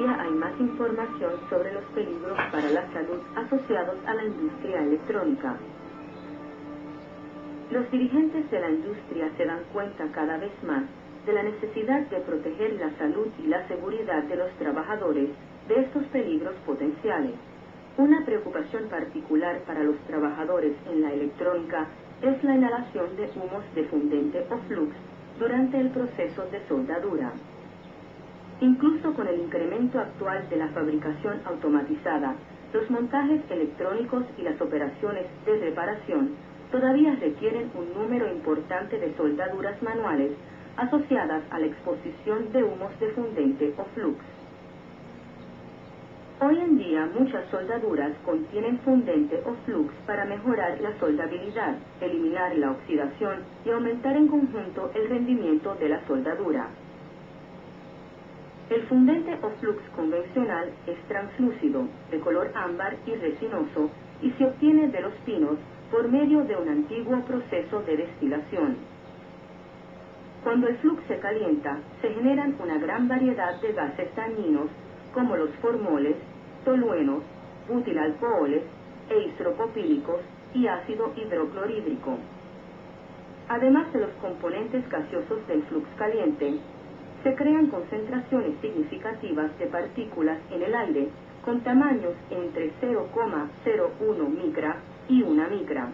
día hay más información sobre los peligros para la salud asociados a la industria electrónica. Los dirigentes de la industria se dan cuenta cada vez más de la necesidad de proteger la salud y la seguridad de los trabajadores de estos peligros potenciales. Una preocupación particular para los trabajadores en la electrónica es la inhalación de humos de fundente o flux durante el proceso de soldadura. Incluso con el incremento actual de la fabricación automatizada, los montajes electrónicos y las operaciones de reparación todavía requieren un número importante de soldaduras manuales asociadas a la exposición de humos de fundente o flux. Hoy en día muchas soldaduras contienen fundente o flux para mejorar la soldabilidad, eliminar la oxidación y aumentar en conjunto el rendimiento de la soldadura. El fundente o flux convencional es translúcido, de color ámbar y resinoso, y se obtiene de los pinos por medio de un antiguo proceso de destilación. Cuando el flux se calienta, se generan una gran variedad de gases dañinos, como los formoles, toluenos, butilalcoholes e isopropílicos y ácido hidroclorhídrico. Además de los componentes gaseosos del flux caliente, se crean concentraciones significativas de partículas en el aire con tamaños entre 0,01 micra y 1 micra.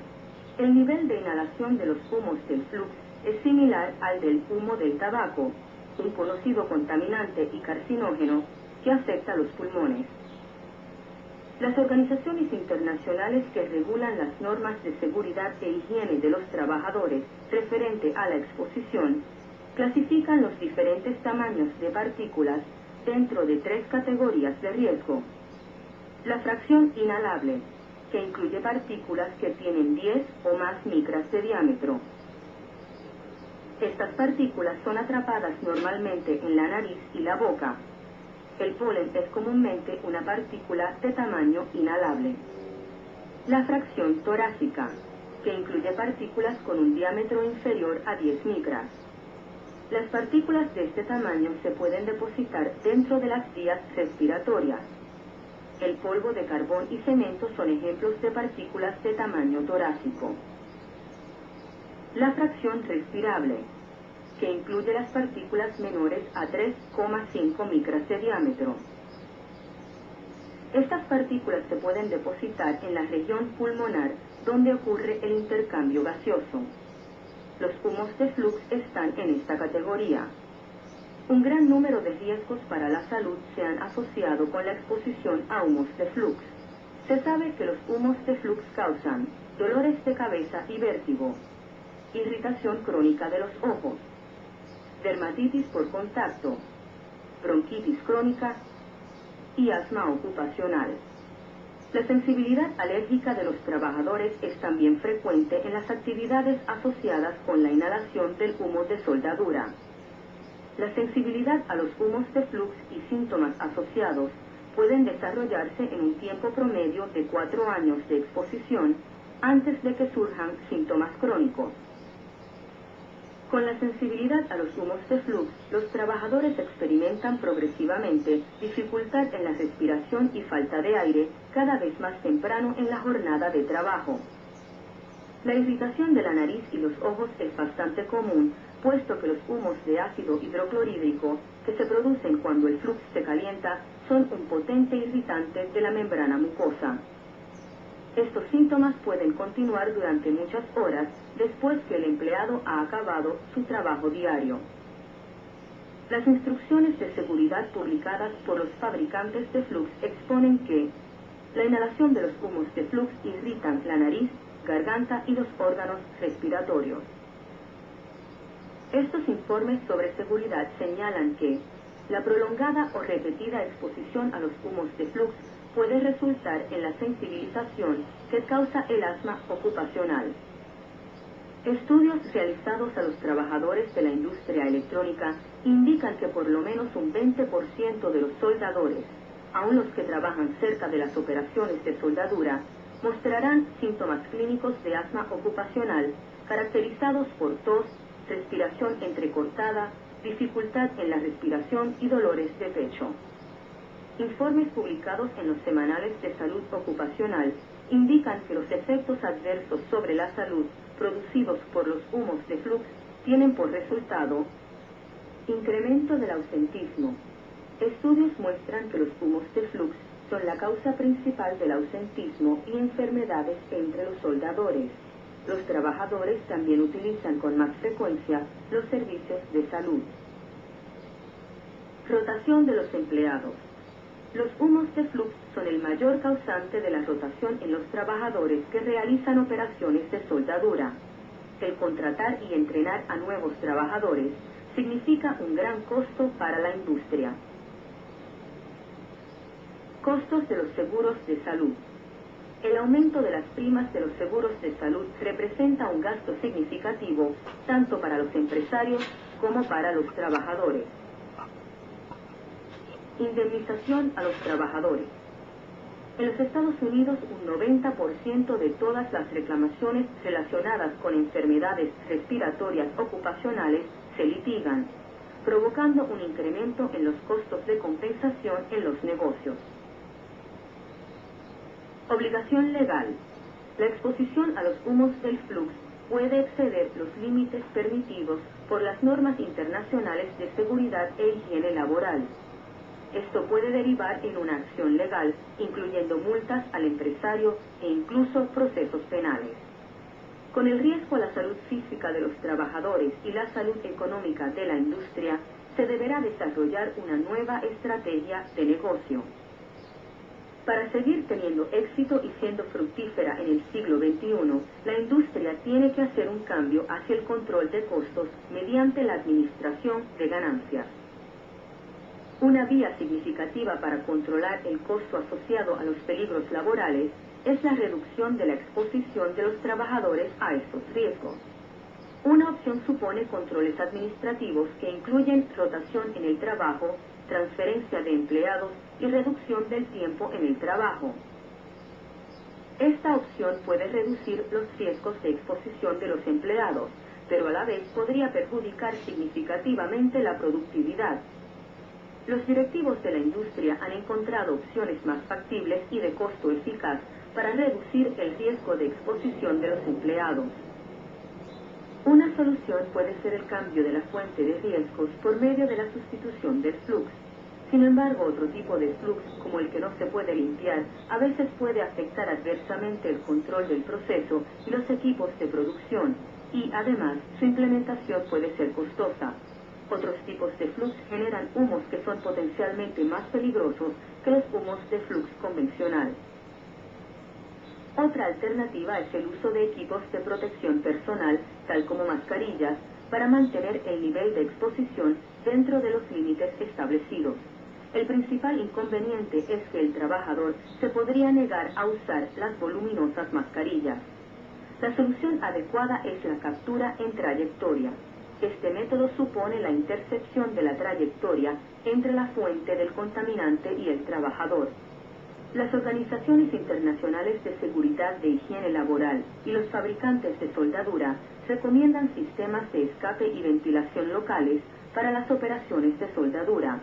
El nivel de inhalación de los humos del flux es similar al del humo del tabaco, un conocido contaminante y carcinógeno que afecta a los pulmones. Las organizaciones internacionales que regulan las normas de seguridad e higiene de los trabajadores referente a la exposición clasifican los diferentes tamaños de partículas dentro de 3 categorías de riesgo. La fracción inhalable, que incluye partículas que tienen 10 o más micras de diámetro. Estas partículas son atrapadas normalmente en la nariz y la boca. El polen es comúnmente una partícula de tamaño inhalable. La fracción torácica, que incluye partículas con un diámetro inferior a 10 micras. Las partículas de este tamaño se pueden depositar dentro de las vías respiratorias. El polvo de carbón y cemento son ejemplos de partículas de tamaño torácico. La fracción respirable, que incluye las partículas menores a 3,5 micras de diámetro. Estas partículas se pueden depositar en la región pulmonar donde ocurre el intercambio gaseoso. Los humos de flux están en esta categoría. Un gran número de riesgos para la salud se han asociado con la exposición a humos de flux. Se sabe que los humos de flux causan dolores de cabeza y vértigo, irritación crónica de los ojos, dermatitis por contacto, bronquitis crónica y asma ocupacional. La sensibilidad alérgica de los trabajadores es también frecuente en las actividades asociadas con la inhalación del humo de soldadura. La sensibilidad a los humos de flux y síntomas asociados pueden desarrollarse en un tiempo promedio de 4 años de exposición antes de que surjan síntomas crónicos. Con la sensibilidad a los humos de flux, los trabajadores experimentan progresivamente dificultad en la respiración y falta de aire cada vez más temprano en la jornada de trabajo. La irritación de la nariz y los ojos es bastante común, puesto que los humos de ácido hidroclorhídrico que se producen cuando el flux se calienta son un potente irritante de la membrana mucosa. Estos síntomas pueden continuar durante muchas horas después que el empleado ha acabado su trabajo diario. Las instrucciones de seguridad publicadas por los fabricantes de flux exponen que la inhalación de los humos de flux irritan la nariz, garganta y los órganos respiratorios. Estos informes sobre seguridad señalan que la prolongada o repetida exposición a los humos de flux puede resultar en la sensibilización que causa el asma ocupacional. Estudios realizados a los trabajadores de la industria electrónica indican que por lo menos un 20% de los soldadores, aun los que trabajan cerca de las operaciones de soldadura, mostrarán síntomas clínicos de asma ocupacional caracterizados por tos, respiración entrecortada, dificultad en la respiración y dolores de pecho. Informes publicados en los semanales de salud ocupacional indican que los efectos adversos sobre la salud producidos por los humos de flux tienen por resultado incremento del ausentismo. Estudios muestran que los humos de flux son la causa principal del ausentismo y enfermedades entre los soldadores. Los trabajadores también utilizan con más frecuencia los servicios de salud. Rotación de los empleados. Los humos de flux son el mayor causante de la rotación en los trabajadores que realizan operaciones de soldadura. El contratar y entrenar a nuevos trabajadores significa un gran costo para la industria. Costos de los seguros de salud. El aumento de las primas de los seguros de salud representa un gasto significativo tanto para los empresarios como para los trabajadores. Indemnización a los trabajadores. En los Estados Unidos, un 90% de todas las reclamaciones relacionadas con enfermedades respiratorias ocupacionales se litigan, provocando un incremento en los costos de compensación en los negocios. Obligación legal. La exposición a los humos del flux puede exceder los límites permitidos por las normas internacionales de seguridad e higiene laboral. Esto puede derivar en una acción legal, incluyendo multas al empresario e incluso procesos penales. Con el riesgo a la salud física de los trabajadores y la salud económica de la industria, se deberá desarrollar una nueva estrategia de negocio. Para seguir teniendo éxito y siendo fructífera en el siglo XXI, la industria tiene que hacer un cambio hacia el control de costos mediante la administración de ganancias. Una vía significativa para controlar el costo asociado a los peligros laborales es la reducción de la exposición de los trabajadores a estos riesgos. Una opción supone controles administrativos que incluyen rotación en el trabajo, transferencia de empleados y reducción del tiempo en el trabajo. Esta opción puede reducir los riesgos de exposición de los empleados, pero a la vez podría perjudicar significativamente la productividad. Los directivos de la industria han encontrado opciones más factibles y de costo eficaz para reducir el riesgo de exposición de los empleados. Una solución puede ser el cambio de la fuente de riesgos por medio de la sustitución del flux. Sin embargo, otro tipo de flux, como el que no se puede limpiar, a veces puede afectar adversamente el control del proceso y los equipos de producción, y además su implementación puede ser costosa. Otros tipos de flux generan humos que son potencialmente más peligrosos que los humos de flux convencional. Otra alternativa es el uso de equipos de protección personal, tal como mascarillas, para mantener el nivel de exposición dentro de los límites establecidos. El principal inconveniente es que el trabajador se podría negar a usar las voluminosas mascarillas. La solución adecuada es la captura en trayectoria. Este método supone la intercepción de la trayectoria entre la fuente del contaminante y el trabajador. Las organizaciones internacionales de seguridad de higiene laboral y los fabricantes de soldadura recomiendan sistemas de escape y ventilación locales para las operaciones de soldadura.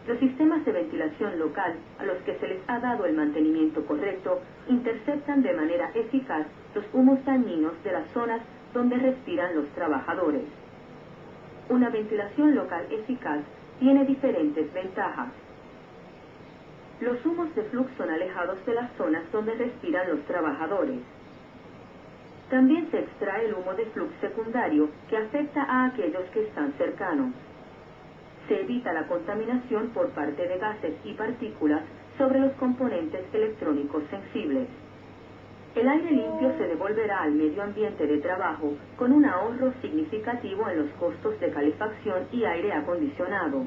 Los sistemas de ventilación local, a los que se les ha dado el mantenimiento correcto, interceptan de manera eficaz los humos dañinos de las zonas donde respiran los trabajadores. Una ventilación local eficaz tiene diferentes ventajas. Los humos de flux son alejados de las zonas donde respiran los trabajadores. También se extrae el humo de flux secundario que afecta a aquellos que están cercanos. Se evita la contaminación por parte de gases y partículas sobre los componentes electrónicos sensibles. El aire limpio se devolverá al medio ambiente de trabajo con un ahorro significativo en los costos de calefacción y aire acondicionado.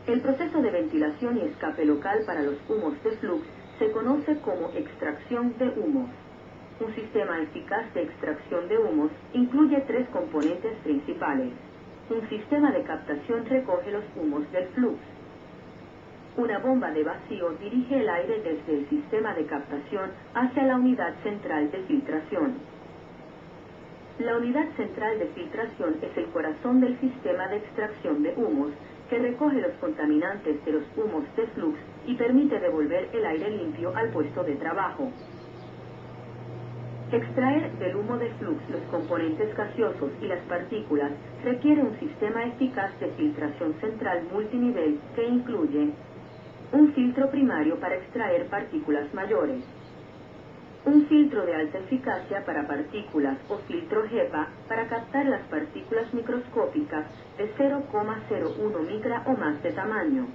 El proceso de ventilación y escape local para los humos de flux se conoce como extracción de humos. Un sistema eficaz de extracción de humos incluye tres componentes principales. Un sistema de captación recoge los humos del flux. Una bomba de vacío dirige el aire desde el sistema de captación hacia la unidad central de filtración. La unidad central de filtración es el corazón del sistema de extracción de humos que recoge los contaminantes de los humos de flux y permite devolver el aire limpio al puesto de trabajo. Extraer del humo de flux los componentes gaseosos y las partículas requiere un sistema eficaz de filtración central multinivel que incluye un filtro primario para extraer partículas mayores, un filtro de alta eficacia para partículas o filtro HEPA para captar las partículas microscópicas de 0,01 micra o más de tamaño,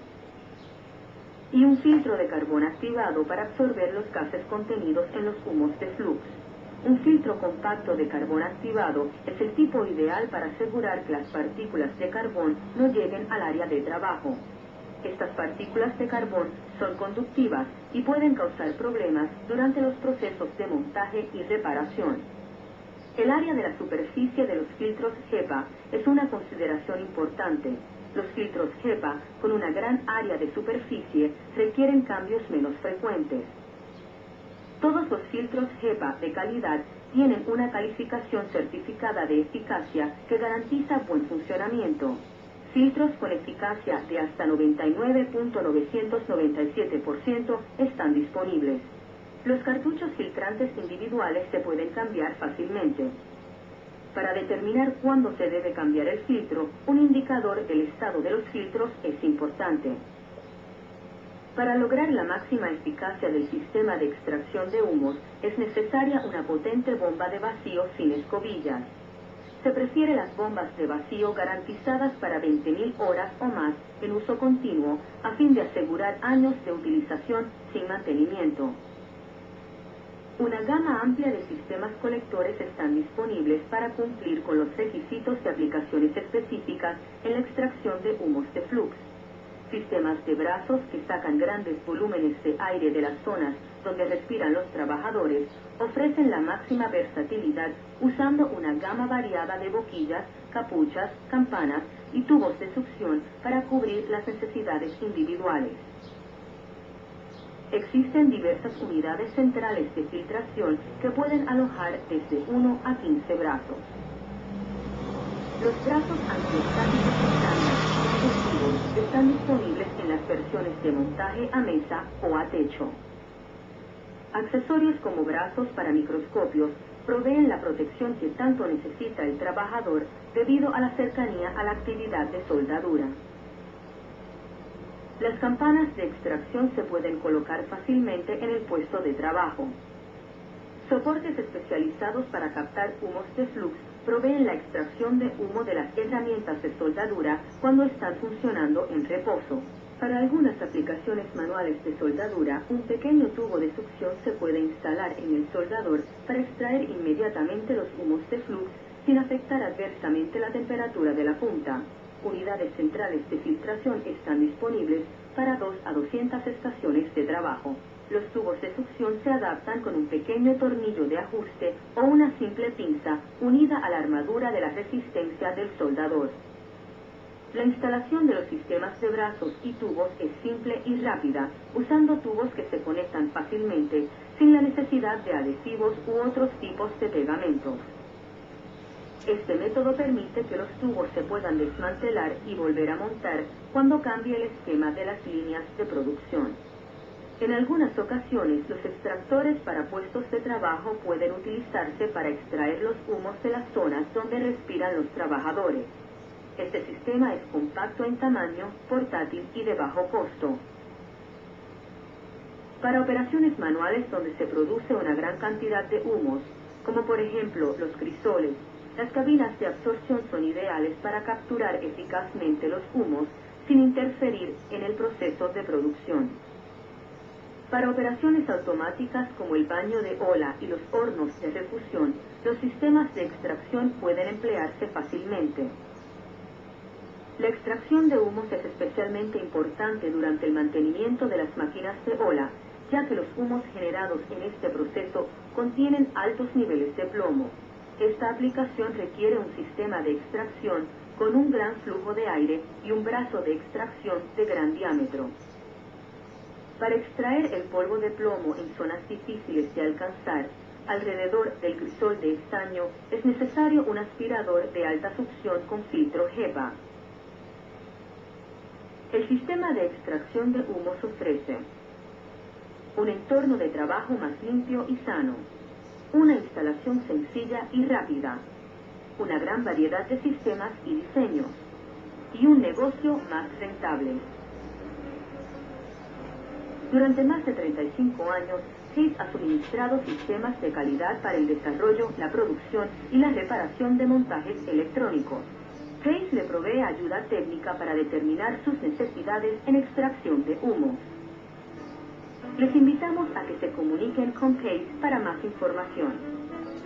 y un filtro de carbón activado para absorber los gases contenidos en los humos de flux. Un filtro compacto de carbón activado es el tipo ideal para asegurar que las partículas de carbón no lleguen al área de trabajo. Estas partículas de carbón son conductivas y pueden causar problemas durante los procesos de montaje y reparación. El área de la superficie de los filtros HEPA es una consideración importante. Los filtros HEPA con una gran área de superficie requieren cambios menos frecuentes. Todos los filtros HEPA de calidad tienen una calificación certificada de eficacia que garantiza buen funcionamiento. Filtros con eficacia de hasta 99.997% están disponibles. Los cartuchos filtrantes individuales se pueden cambiar fácilmente. Para determinar cuándo se debe cambiar el filtro, un indicador del estado de los filtros es importante. Para lograr la máxima eficacia del sistema de extracción de humos, es necesaria una potente bomba de vacío sin escobillas. Se prefiere las bombas de vacío garantizadas para 20.000 horas o más en uso continuo, a fin de asegurar años de utilización sin mantenimiento. Una gama amplia de sistemas colectores están disponibles para cumplir con los requisitos de aplicaciones específicas en la extracción de humos de flux. Sistemas de brazos que sacan grandes volúmenes de aire de las zonas donde respiran los trabajadores ofrecen la máxima versatilidad usando una gama variada de boquillas, capuchas, campanas y tubos de succión para cubrir las necesidades individuales. Existen diversas unidades centrales de filtración que pueden alojar desde 1 a 15 brazos. Los brazos antiestáticos estándar están disponibles en las versiones de montaje a mesa o a techo. Accesorios como brazos para microscopios proveen la protección que tanto necesita el trabajador debido a la cercanía a la actividad de soldadura. Las campanas de extracción se pueden colocar fácilmente en el puesto de trabajo. Soportes especializados para captar humos de flux proveen la extracción de humo de las herramientas de soldadura cuando están funcionando en reposo. Para algunas aplicaciones manuales de soldadura, un pequeño tubo de succión se puede instalar en el soldador para extraer inmediatamente los humos de flux sin afectar adversamente la temperatura de la punta. Unidades centrales de filtración están disponibles para 2 a 200 estaciones de trabajo. Los tubos de succión se adaptan con un pequeño tornillo de ajuste o una simple pinza unida a la armadura de la resistencia del soldador. La instalación de los sistemas de brazos y tubos es simple y rápida, usando tubos que se conectan fácilmente, sin la necesidad de adhesivos u otros tipos de pegamentos. Este método permite que los tubos se puedan desmantelar y volver a montar cuando cambie el esquema de las líneas de producción. En algunas ocasiones, los extractores para puestos de trabajo pueden utilizarse para extraer los humos de las zonas donde respiran los trabajadores. Este sistema es compacto en tamaño, portátil y de bajo costo. Para operaciones manuales donde se produce una gran cantidad de humos, como por ejemplo los crisoles, las cabinas de absorción son ideales para capturar eficazmente los humos sin interferir en el proceso de producción. Para operaciones automáticas como el baño de ola y los hornos de refusión, los sistemas de extracción pueden emplearse fácilmente. La extracción de humos es especialmente importante durante el mantenimiento de las máquinas de ola, ya que los humos generados en este proceso contienen altos niveles de plomo. Esta aplicación requiere un sistema de extracción con un gran flujo de aire y un brazo de extracción de gran diámetro. Para extraer el polvo de plomo en zonas difíciles de alcanzar, alrededor del crisol de estaño, es necesario un aspirador de alta succión con filtro HEPA. El sistema de extracción de humos ofrece un entorno de trabajo más limpio y sano, una instalación sencilla y rápida, una gran variedad de sistemas y diseños, y un negocio más rentable. Durante más de 35 años, Hayes ha suministrado sistemas de calidad para el desarrollo, la producción y la reparación de montajes electrónicos. Hayes le provee ayuda técnica para determinar sus necesidades en extracción de humos. Les invitamos a que se comuniquen con Hayes para más información.